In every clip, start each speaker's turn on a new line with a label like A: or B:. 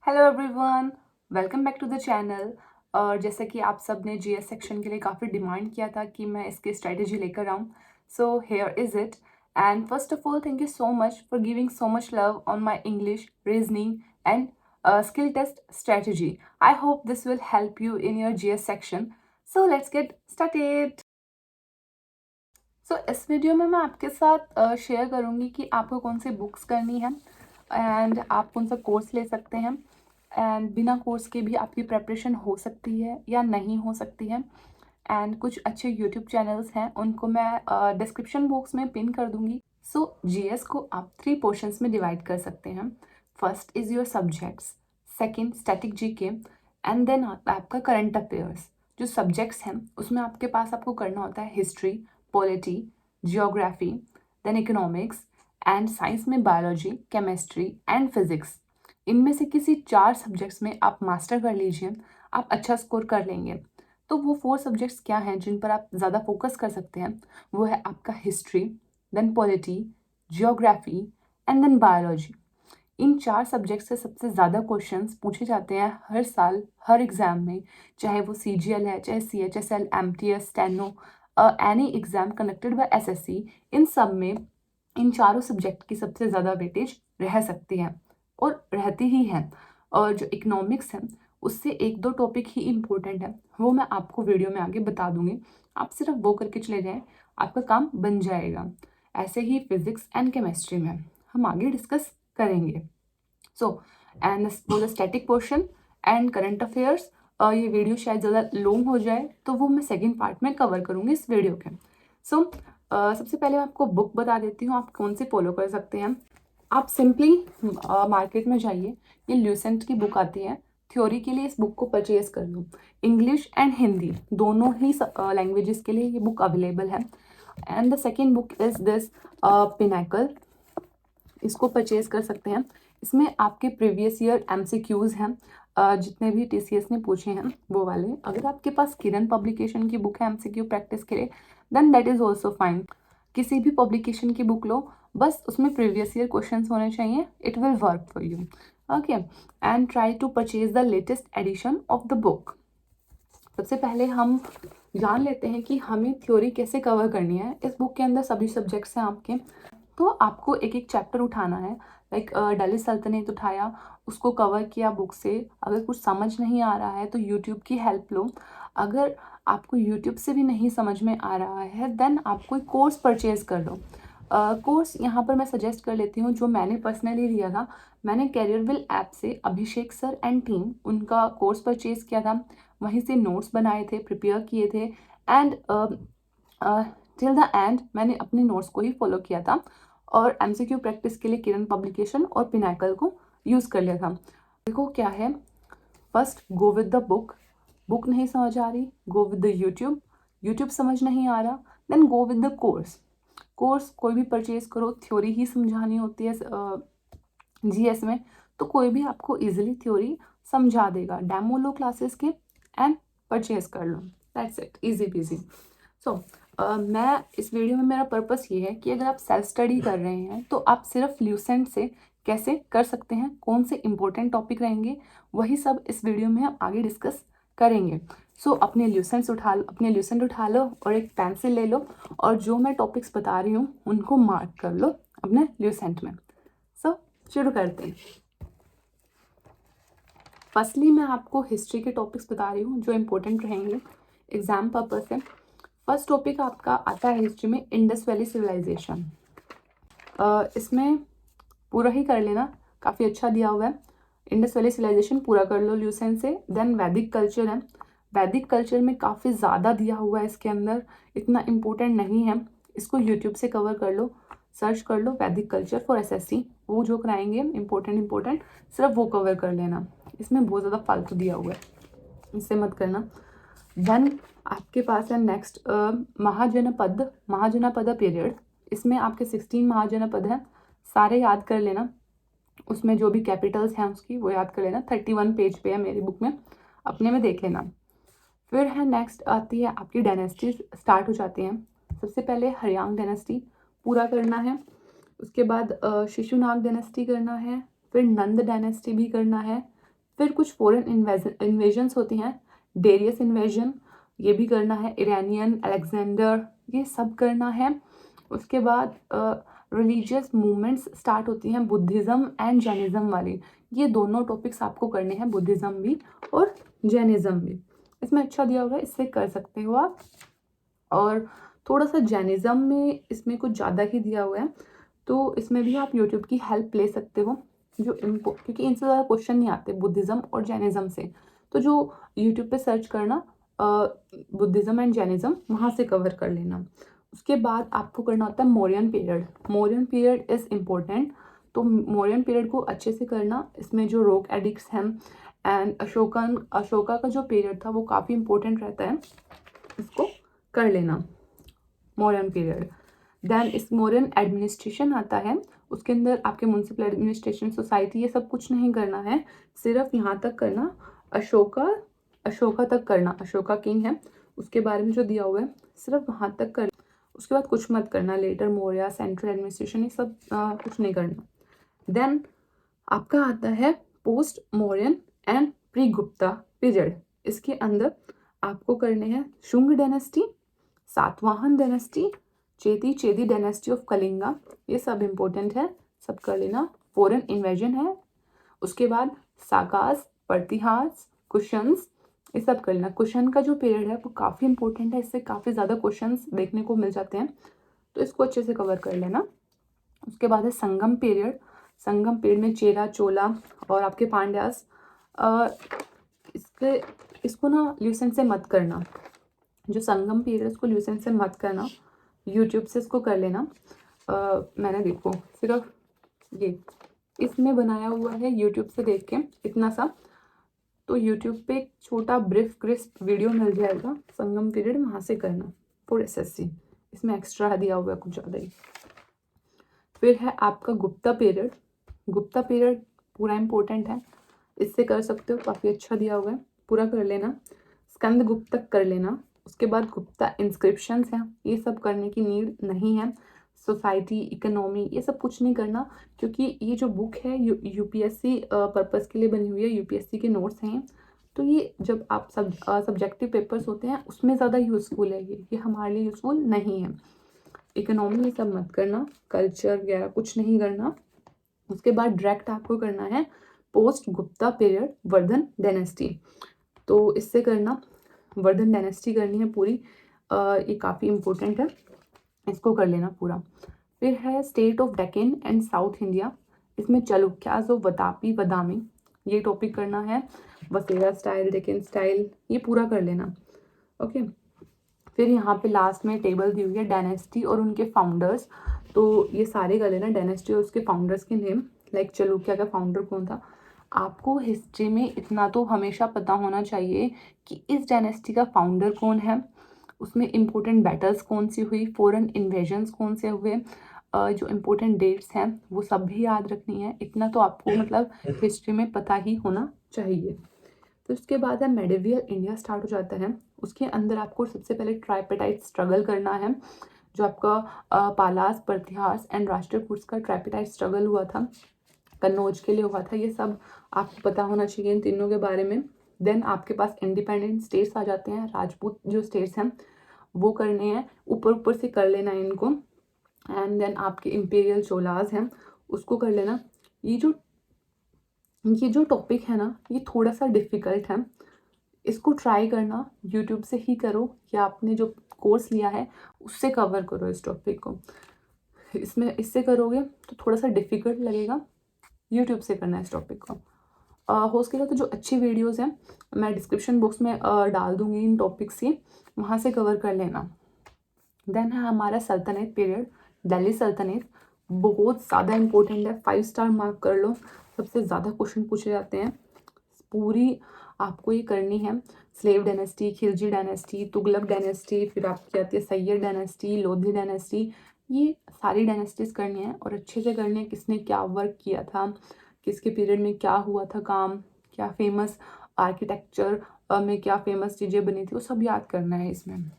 A: Hello everyone, welcome back to the channel. और जैसा कि आप सब ने जीएस सेक्शन के लिए काफ़ी डिमांड किया था कि मैं इसकी स्ट्रेटजी लेकर आऊँ, so here is it. And first of all thank you so much for giving so much love on my English reasoning and skill test strategy. I hope this will help you in your GS section. So let's get started. इस video में मैं आपके साथ share करूँगी कि आपको कौन सी books करनी है एंड आप कौन सा कोर्स ले सकते हैं। एंड बिना कोर्स के भी आपकी प्रेपरेशन हो सकती है या नहीं हो सकती है। एंड कुछ अच्छे यूट्यूब चैनल्स हैं, उनको मैं डिस्क्रिप्शन बॉक्स में पिन कर दूंगी। जीएस को आप 3 पोर्शंस में डिवाइड कर सकते हैं। First is your subjects, second static GK, and then आता है आपका करंट अफेयर्स। जो सब्जेक्ट्स हैं उसमें आपके पास आपको करना होता है history, polity, geography, then economics, and science में बायोलॉजी, केमिस्ट्री एंड फिजिक्स। इनमें से किसी 4 सब्जेक्ट्स में आप मास्टर कर लीजिए, आप अच्छा स्कोर कर लेंगे। तो वो 4 सब्जेक्ट्स क्या हैं जिन पर आप ज़्यादा फोकस कर सकते हैं? वो है आपका history, then polity, geography and then biology. इन 4 सब्जेक्ट से सबसे ज़्यादा क्वेश्चंस पूछे जाते हैं हर साल, हर एग्ज़ाम में, चाहे वो सीजीएल है, चाहे CHSL, MTS, steno, any exam conducted by SSC. इन सब में इन चारों सब्जेक्ट की सबसे ज़्यादा वेटेज रह सकती है और रहती ही है। और जो इकोनॉमिक्स है उससे 1-2 टॉपिक ही इम्पोर्टेंट है, वो मैं आपको वीडियो में आगे बता दूंगी। आप सिर्फ वो करके चले जाएं, आपका काम बन जाएगा। ऐसे ही फिजिक्स एंड केमिस्ट्री में हम आगे डिस्कस करेंगे। एंड वो the static portion and current affairs, ये वीडियो शायद ज़्यादा लॉन्ग हो जाए तो वो मैं सेकेंड पार्ट में कवर करूँगी इस वीडियो के। सबसे पहले मैं आपको बुक बता देती हूँ आप कौन सी फॉलो कर सकते हैं। आप सिंपली मार्केट में जाइए, ये ल्यूसेंट की बुक आती है, थ्योरी के लिए इस बुक को परचेज कर लो। इंग्लिश एंड हिंदी दोनों ही लैंग्वेजेस के लिए ये बुक अवेलेबल है। And the second book is this Pinnacle, इसको परचेज कर सकते हैं। इसमें आपके प्रीवियस ईयर एमसीक्यूज हैं, जितने भी टीसीएस ने पूछे हैं वो वाले। अगर आपके पास किरण पब्लिकेशन की बुक है एमसीक्यू प्रैक्टिस के लिए, then that is also fine. किसी भी पब्लिकेशन की बुक लो, बस उसमें प्रीवियस ईयर क्वेश्चंस होने चाहिए, it will work for you. Okay, and try to purchase the latest edition of the book. सबसे पहले हम जान लेते हैं कि हमें थ्योरी कैसे कवर करनी है। इस बुक के अंदर सभी सब्जेक्ट्स हैं आपके, तो आपको एक एक चैप्टर उठाना है। लाइक दिल्ली सल्तनत उठाया, उसको कवर किया बुक से। अगर कुछ समझ नहीं आ रहा है तो यूट्यूब की हेल्प लो। अगर आपको यूट्यूब से भी नहीं समझ में आ रहा है देन आप कोई कोर्स परचेज कर लो। कोर्स यहाँ पर मैं सजेस्ट कर लेती हूँ जो मैंने पर्सनली लिया था। मैंने कैरियरविल ऐप से अभिषेक सर एंड टीम उनका कोर्स परचेज किया था, वहीं से नोट्स बनाए थे, प्रिपेयर किए थे, एंड टिल द एंड मैंने अपने नोट्स को ही फॉलो किया था। और एमसीक्यू प्रैक्टिस के लिए किरण पब्लिकेशन और पिनाकल को यूज़ कर लिया था। देखो क्या है, first go with the book. Book नहीं समझ आ रही, go with the YouTube. YouTube समझ नहीं आ रहा, then go with the course. Course कोई भी परचेज करो, थ्योरी ही समझानी होती है जीएस में, तो कोई भी आपको इजीली थ्योरी समझा देगा। डेमो लो क्लासेस के एंड परचेज कर लो, दैट्स इट, इजी पीजी। मैं इस वीडियो में मेरा पर्पस ये है कि अगर आप सेल्फ स्टडी कर रहे हैं तो आप सिर्फ ल्यूसेंट से कैसे कर सकते हैं, कौन से इंपॉर्टेंट टॉपिक रहेंगे, वही सब इस वीडियो में हम आगे डिस्कस करेंगे। अपने ल्यूसेंट उठा लो और एक पेंसिल ले लो, और जो मैं टॉपिक्स बता रही हूँ उनको मार्क कर लो अपने ल्यूसेंट में। शुरू करते हैं। फर्स्टली मैं आपको हिस्ट्री के टॉपिक्स बता रही हूँ जो इम्पोर्टेंट रहेंगे एग्जाम पर्पज से। फर्स्ट टॉपिक आपका आता है हिस्ट्री में इंडस वैली सिविलाइजेशन। इसमें पूरा ही कर लेना, काफ़ी अच्छा दिया हुआ है। इंडस वैली सिविलाइजेशन पूरा कर लो ल्यूसेंट से। देन वैदिक कल्चर है, वैदिक कल्चर में काफ़ी ज़्यादा दिया हुआ है, इसके अंदर इतना इम्पोर्टेंट नहीं है, इसको यूट्यूब से कवर कर लो, सर्च कर लो वैदिक कल्चर फॉर एसएससी, वो जो कराएंगे इम्पोर्टेंट सिर्फ वो कवर कर लेना। इसमें बहुत ज़्यादा फालतू दिया हुआ है, इससे मत करना। देन आपके पास है नेक्स्ट महाजनपद पीरियड। इसमें आपके 16 महाजनपद हैं, सारे याद कर लेना। उसमें जो भी कैपिटल्स हैं उसकी वो याद कर लेना। 31 पेज पे है मेरी बुक में, अपने में देख लेना। फिर है नेक्स्ट आती है आपकी डायनेस्टी स्टार्ट हो जाती हैं। सबसे पहले हरियांग डायनेस्टी पूरा करना है, उसके बाद शिशुनाग डायनेस्टी करना है, फिर नंद डायनेस्टी भी करना है, फिर कुछ फॉरेन इन्वेजन्स होती हैं, डेरियस इन्वेजन, ये भी करना है, इरानियन, अलेक्जेंडर, ये सब करना है। उसके बाद रिलीजियस मूवमेंट्स स्टार्ट होती हैं, बुद्धिज़्म एंड जैनिज़्म वाली, ये दोनों टॉपिक्स आपको करने हैं, बुद्धिज़्म भी और जैनिज़्म भी। इसमें अच्छा दिया हुआ है, इससे कर सकते हो आप। और थोड़ा सा जैनिज़्म में इसमें कुछ ज़्यादा ही दिया हुआ है, तो इसमें भी आप यूट्यूब की हेल्प ले सकते हो, जो इनको, क्योंकि इनसे ज़्यादा क्वेश्चन नहीं आते बुद्धिज़्म और जैनिज़्म से, तो जो यूट्यूब पे सर्च करना बुद्धिज़्म एंड जैनिज़्म, वहाँ से कवर कर लेना। उसके बाद आपको करना होता है Mauryan period. Mauryan period is important, तो मौर्यन पीरियड को अच्छे से करना। इसमें जो रोक एडिक्ट्स हैं एंड अशोका का जो पीरियड था वो काफ़ी इम्पोर्टेंट रहता है, इसको कर लेना मौर्यन पीरियड। देन इस मौर्यन एडमिनिस्ट्रेशन आता है, उसके अंदर आपके म्यूनसिपल एडमिनिस्ट्रेशन, सोसाइटी, ये सब कुछ नहीं करना है, सिर्फ यहाँ तक करना, अशोका तक करना, अशोका किंग है उसके बारे में जो दिया हुआ है सिर्फ वहाँ तक कर। उसके बाद कुछ मत करना, लेटर मौर्य, सेंट्रल एडमिनिस्ट्रेशन, ये सब कुछ नहीं करना। देन आपका आता है post Mauryan and pre Gupta period. इसके अंदर आपको करने हैं Shunga dynasty, Satavahana dynasty, Chedi dynasty of Kalinga, ये सब इम्पोर्टेंट है, सब कर लेना। फॉरेन इन्वेजन है, उसके बाद साकास, प्रतिहास, कुशन्स, ये सब कर लेना। कुशन का जो पीरियड है वो काफ़ी इंपॉर्टेंट है, इससे काफ़ी ज़्यादा क्वेश्चंस देखने को मिल जाते हैं, तो इसको अच्छे से कवर कर लेना। उसके बाद है संगम पीरियड। संगम पीरियड में चेरा, चोला और आपके पांड्यास, इसको ना ल्यूसेंट से मत करना, जो संगम पीरियड इसको ल्यूसेंट से मत करना, यूट्यूब से इसको कर लेना। मैंने देखो सिर्फ ये इसमें बनाया हुआ है यूट्यूब से देख के इतना सा, तो यूट्यूब पे एक छोटा ब्रीफ क्रिस्प वीडियो मिल जाएगा, संगम पीरियड, वहाँ से करना फॉर एसएससी, इसमें एक्स्ट्रा दिया हुआ है कुछ ज़्यादा ही। फिर है आपका गुप्ता पीरियड। गुप्ता पीरियड पूरा इम्पोर्टेंट है, इससे कर सकते हो, काफ़ी अच्छा दिया हुआ है, पूरा कर लेना। स्कंद गुप्त तक कर लेना। उसके बाद गुप्ता इंस्क्रिप्शंस हैं, ये सब करने की नीड नहीं है। सोसाइटी, इकोनॉमी, ये सब कुछ नहीं करना, क्योंकि ये जो बुक है यूपीएससी पर्पस के लिए बनी हुई है, यूपीएससी के नोट्स हैं, तो ये जब आप सब्जेक्टिव पेपर्स होते हैं उसमें ज़्यादा यूज़फुल है, ये हमारे लिए यूज़फुल नहीं है। इकोनॉमी ये सब मत करना, कल्चर वगैरह कुछ नहीं करना। उसके बाद डायरेक्ट आपको करना है post Gupta period, Vardhan dynasty, तो इससे करना, वर्धन डायनेस्टी करनी है पूरी, ये काफ़ी इम्पोर्टेंट है, इसको कर लेना पूरा। फिर है state of Deccan and south India, इसमें चालुक्यास ऑफ वतापी बदामी, ये टॉपिक करना है। वसेरा स्टाइल, डेक्कन स्टाइल, ये पूरा कर लेना, ओके। फिर यहाँ पे लास्ट में टेबल दी हुई है डायनेस्टी और उनके फाउंडर्स, तो ये सारे कर लेना, डायनेस्टी और उसके फाउंडर्स के नेम, लाइक चालुक्य का फाउंडर कौन था। आपको हिस्ट्री में इतना तो हमेशा पता होना चाहिए कि इस डायनेस्टी का फाउंडर कौन है, उसमें इम्पोर्टेंट बैटल्स कौन सी हुई, फॉरेन इन्वेजन्स कौन से हुए, जो इम्पोर्टेंट डेट्स हैं वो सब भी याद रखनी है, इतना तो आपको मतलब हिस्ट्री में पता ही होना चाहिए। तो उसके बाद है मेडिवियल इंडिया स्टार्ट हो जाता है, उसके अंदर आपको सबसे पहले ट्राइपेटाइट स्ट्रगल करना है, जो आपका पालास, प्रतिहास एंड राष्ट्रकूट का ट्राइपेटाइट स्ट्रगल हुआ था, कन्नौज के लिए हुआ था, ये सब आपको पता होना चाहिए इन तीनों के बारे में। देन आपके पास इंडिपेंडेंट स्टेट्स आ जाते हैं, राजपूत जो स्टेट्स हैं वो करने हैं, ऊपर ऊपर से कर लेना है इनको। एंड देन आपके इंपीरियल चोलाज हैं, उसको कर लेना। ये जो टॉपिक है ना, ये थोड़ा सा डिफ़िकल्ट है, इसको ट्राई करना, यूट्यूब से ही करो या आपने जो कोर्स लिया है उससे कवर करो इस टॉपिक को, इससे करोगे तो थोड़ा सा डिफ़िकल्ट लगेगा, यूट्यूब से करना है इस टॉपिक को। हो सकेगा तो जो अच्छी वीडियोज़ हैं मैं डिस्क्रिप्शन बॉक्स में डाल दूँगी इन टॉपिक्स की, वहाँ से कवर कर लेना। देन है हमारा सल्तनत पीरियड, दिल्ली सल्तनत, बहुत ज़्यादा इम्पोर्टेंट है, 5 स्टार मार्क कर लो, सबसे ज़्यादा क्वेश्चन पूछे जाते हैं, पूरी आपको ये करनी है। Slave dynasty, Khilji dynasty, Tughlaq dynasty, फिर आपकी आती है सैयद डायनेस्टी, लोधी डायनेस्टी, ये सारी डायनेस्टीज़ करनी है और अच्छे से करनी है, किसने क्या वर्क किया था, किसके पीरियड में क्या हुआ था काम, क्या फेमस आर्किटेक्चर में क्या फेमस चीज़ें बनी थी, वो सब याद करना है इसमें।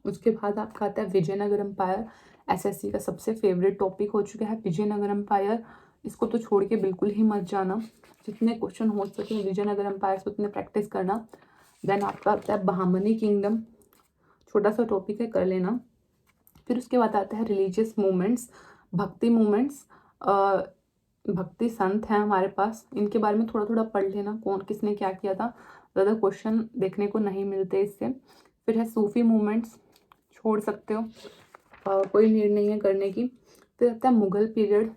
A: उसके बाद आपका आता है विजयनगर एम्पायर, एसएससी का सबसे फेवरेट टॉपिक हो चुका है विजयनगर एम्पायर, इसको तो छोड़ के बिल्कुल ही मत जाना, जितने क्वेश्चन हो सके विजय नगर एम्पायर से उतने प्रैक्टिस करना। देन आपका आता है बहामनी किंगडम, छोटा सा टॉपिक है, कर लेना। फिर उसके बाद आता है रिलीजियस मूवमेंट्स, भक्ति मूवमेंट्स। भक्ति संत हैं हमारे पास, इनके बारे में थोड़ा थोड़ा पढ़ लेना, कौन किसने क्या किया था, ज़्यादा क्वेश्चन देखने को नहीं मिलते इससे। फिर है सूफी मूवमेंट्स, छोड़ सकते हो, कोई नीड नहीं है करने की। फिर आता है मुगल पीरियड,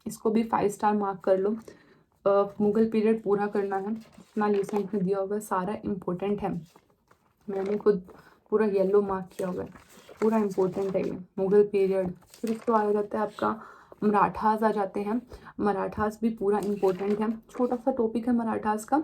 A: इसको भी 5 स्टार मार्क कर लो। मुगल पीरियड पूरा करना है, जितना रिसेंट में दिया होगा सारा इम्पोर्टेंट है, मैंने खुद पूरा येलो मार्क किया हुआ है, पूरा इम्पोर्टेंट है ये मुगल पीरियड। फिर इसको आ जाता है आपका मराठास आ जाते हैं, मराठास भी पूरा इम्पोर्टेंट है, छोटा सा टॉपिक है मराठास का,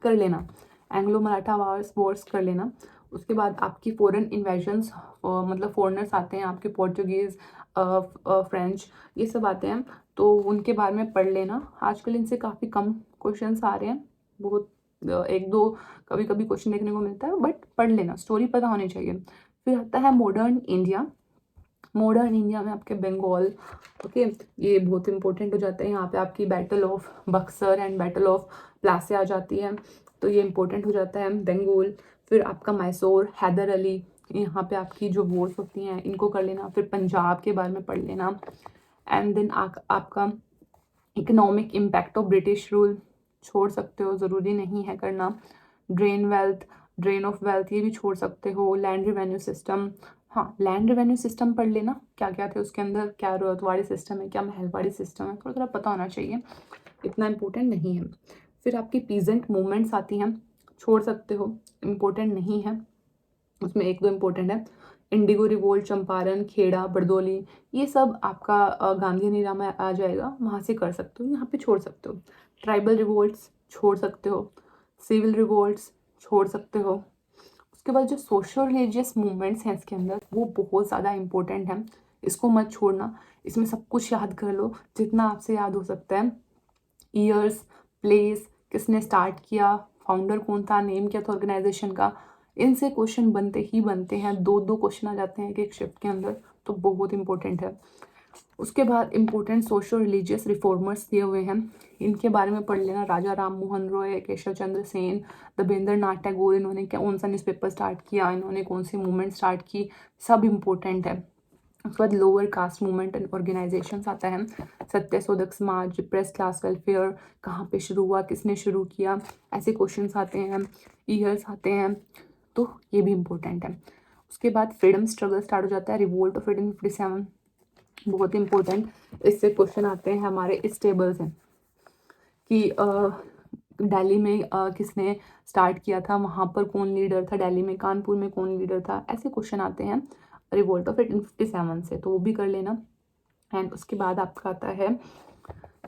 A: कर लेना। एंग्लो मराठा वॉर्स कर लेना। उसके बाद आपकी फॉरेन इन्वेजन्स, मतलब फॉरेनर्स आते हैं आपके, पोर्चुगीज़, फ्रेंच, ये सब आते हैं, तो उनके बारे में पढ़ लेना। आजकल इनसे काफ़ी कम क्वेश्चंस आ रहे हैं, बहुत एक दो कभी कभी क्वेश्चन देखने को मिलता है, बट पढ़ लेना, स्टोरी पता होनी चाहिए। फिर आता है मॉडर्न इंडिया, मॉडर्न इंडिया में आपके बंगाल, ओके, ये बहुत इंपॉर्टेंट हो जाता है। यहाँ पे आपकी battle of Buxar and battle of Plassey आ जाती है, तो ये इंपॉर्टेंट हो जाता है बंगाल। फिर आपका मैसूर, हैदर अली, यहाँ पे आपकी जो वॉर्स होती हैं इनको कर लेना। फिर पंजाब के बारे में पढ़ लेना। एंड देन आपका economic impact of British rule, छोड़ सकते हो, ज़रूरी नहीं है करना। ड्रेन ऑफ वेल्थ, ये भी छोड़ सकते हो। लैंड रिवेन्यू सिस्टम, हाँ लैंड रिवेन्यू सिस्टम पढ़ लेना, क्या क्या थे उसके अंदर, क्या रतवाड़ी सिस्टम है, क्या महलवाड़ी सिस्टम है, थोड़ा थोड़ा पता होना चाहिए, इतना इम्पोर्टेंट नहीं है। फिर आपकी पीजेंट मूवमेंट्स आती हैं, छोड़ सकते हो, इम्पोर्टेंट नहीं है, उसमें एक दो इम्पोर्टेंट है। इंडिगो रिवोल्ट, चंपारण, खेड़ा, बरदौली, ये सब आपका गांधी नीरा में आ जाएगा, वहाँ से कर सकते हो, यहाँ पे छोड़ सकते हो। ट्राइबल रिवोल्ट्स छोड़ सकते हो, सिविल रिवोल्ट्स छोड़ सकते हो। उसके बाद जो सोशल रिलीजियस मूवमेंट्स हैं इसके अंदर, वो बहुत ज़्यादा इंपॉर्टेंट हैं, इसको मत छोड़ना। इसमें सब कुछ याद कर लो जितना आपसे याद हो सकता है। ईयर्स, प्लेस, किसने स्टार्ट किया, फाउंडर कौन था, नेम क्या था ऑर्गेनाइजेशन का, इनसे क्वेश्चन बनते ही बनते हैं, दो दो क्वेश्चन आ जाते हैं एक शिफ्ट के अंदर, तो बहुत इंपॉर्टेंट है। उसके बाद इंपॉर्टेंट सोशल रिलीजियस रिफॉर्मर्स दिए हुए हैं, इनके बारे में पढ़ लेना। राजा राम मोहन रॉय, केशव चंद्र सेन, दबेंद्र नाथ टैगोर, इन्होंने कौन सा न्यूज़पेपर स्टार्ट किया, इन्होंने कौन सी मूवमेंट स्टार्ट की, सब इम्पोर्टेंट है। उसके बाद lower caste movement and organisations आता है, Satyashodhak Samaj, press class welfare, कहाँ पे शुरू हुआ, किसने शुरू किया, ऐसे क्वेश्चंस आते हैं, ईयर्स आते हैं, तो ये भी इम्पोर्टेंट है। उसके बाद फ्रीडम स्ट्रगल स्टार्ट हो जाता है, रिवोल्ट ऑफ 1857, बहुत इंपॉर्टेंट, इससे क्वेश्चन आते हैं हमारे इस टेबल से कि दिल्ली में किसने स्टार्ट किया था, वहाँ पर कौन लीडर था, दिल्ली में कानपुर में कौन लीडर था, ऐसे क्वेश्चन आते हैं रिवोल्ट ऑफ 1857 से, तो वो भी कर लेना। एंड उसके बाद आपका आता है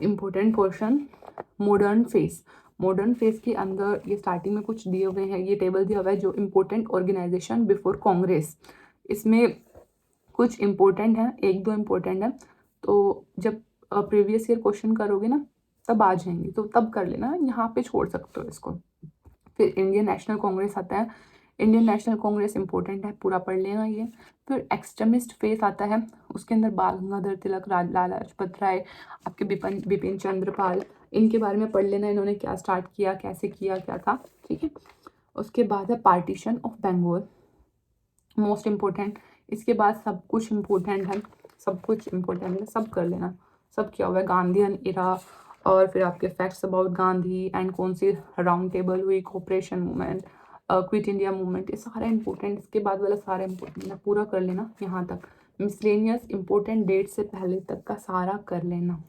A: important portion modern face. Modern face के अंदर ये स्टार्टिंग में कुछ दिए हुए हैं, ये टेबल दिया हुआ है जो इम्पोर्टेंट ऑर्गेनाइजेशन बिफोर कांग्रेस, इसमें कुछ इम्पोर्टेंट है, एक दो इम्पोर्टेंट है, तो जब प्रीवियस ईयर क्वेश्चन करोगे ना तब आ जाएंगे, तो तब कर लेना, यहाँ पे छोड़ सकते हो इसको। फिर इंडियन नेशनल कांग्रेस आता है, इंडियन नेशनल कांग्रेस इंपॉर्टेंट है, पूरा पढ़ लेना ये। फिर एक्सट्रीमिस्ट फेस आता है, उसके अंदर बाल गंगाधर तिलक, लाला लाजपत राय, आपके बिपिन चंद्र पाल, इनके बारे में पढ़ लेना, इन्होंने क्या स्टार्ट किया, कैसे किया, क्या था, ठीक है। उसके बाद है partition of Bengal, most important. इसके बाद सब कुछ इम्पोर्टेंट है, सब कुछ इम्पोर्टेंट है, सब कर लेना, सब क्या हुआ है, गांधीयन इरा, और फिर आपके फैक्ट्स अबाउट गांधी, एंड कौन सी राउंड टेबल हुई, cooperation movement, quit India movement, ये सारा इंपॉर्टेंट, इसके बाद वाला सारा इंपॉर्टेंट है, पूरा कर लेना यहाँ तक। मिसलेनियस इंपॉर्टेंट डेट से पहले तक का सारा कर लेना,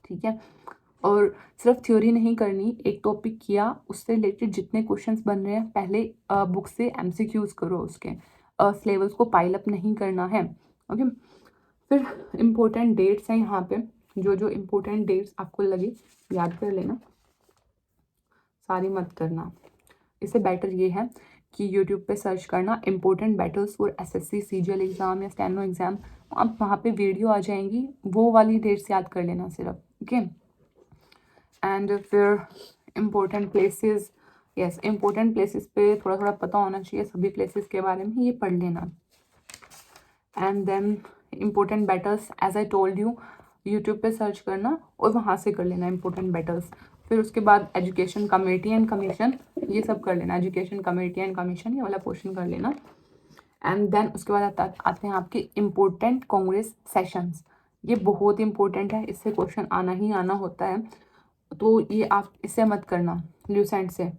A: ठीक है। और सिर्फ थ्योरी नहीं करनी, एक टॉपिक किया उससे रिलेटेड जितने क्वेश्चंस बन रहे हैं पहले बुक से एमसीक्यूज करो, उसके सिलेबस को पाइल अप नहीं करना है, ओके। फिर इम्पोर्टेंट डेट्स हैं यहाँ पे, जो जो इम्पोर्टेंट डेट्स आपको लगे याद कर लेना, सारी मत करना। इससे बेटर ये है कि यूट्यूब पे सर्च करना important battles for SSC CGL exam या स्टेनो एग्ज़ाम, आप वहाँ पे वीडियो आ जाएंगी, वो वाली डेट्स याद कर लेना सिर्फ, ओके। एंड फिर important places, yes important places पे थोड़ा थोड़ा पता होना चाहिए, सभी प्लेसेस के बारे में ये पढ़ लेना। And then important battles, as I told you, YouTube पे सर्च करना और वहाँ से कर लेना इंपॉर्टेंट बैटल्स। फिर उसके बाद एजुकेशन कमेटी एंड कमीशन, ये सब कर लेना, एजुकेशन कमेटी एंड कमीशन ये वाला पोर्शन कर लेना। एंड देन उसके बाद आते हैं आपके इम्पोर्टेंट कांग्रेस सेशंस। ये बहुत इंपॉर्टेंट है, इससे क्वेश्चन आना ही आना होता है, तो ये आप इससे मत करना ल्यूसेंट से,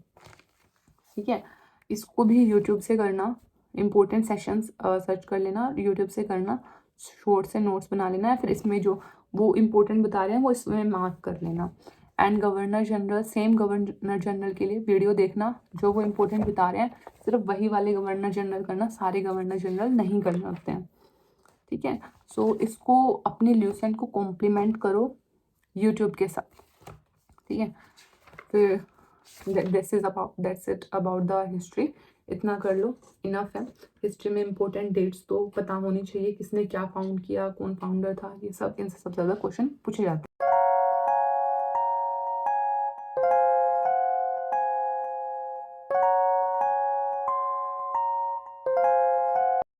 A: ठीक है। इसको भी यूट्यूब से करना, इम्पोर्टेंट सेशंस सर्च कर लेना, यूट्यूब से करना, शॉर्ट से नोट्स बना लेना है, फिर इसमें जो वो इम्पोर्टेंट बता रहे हैं वो इसमें मार्क कर लेना। And governor general, same governor general के लिए वीडियो देखना, जो वो इम्पोर्टेंट बता रहे हैं सिर्फ वही वाले गवर्नर जनरल करना, सारे गवर्नर जनरल नहीं करने होते हैं, ठीक है। सो इसको अपने ल्यूसेंट को कॉम्प्लीमेंट करो यूट्यूब के साथ, ठीक है। फिर that's it about the history, इतना कर लो, इनफ है। हिस्ट्री में इंपॉर्टेंट डेट्स तो पता होनी चाहिए, किसने क्या फाउंड किया, कौन फाउंडर था, ये सब, इनसे सबसे ज़्यादा क्वेश्चन पूछे जाते हैं।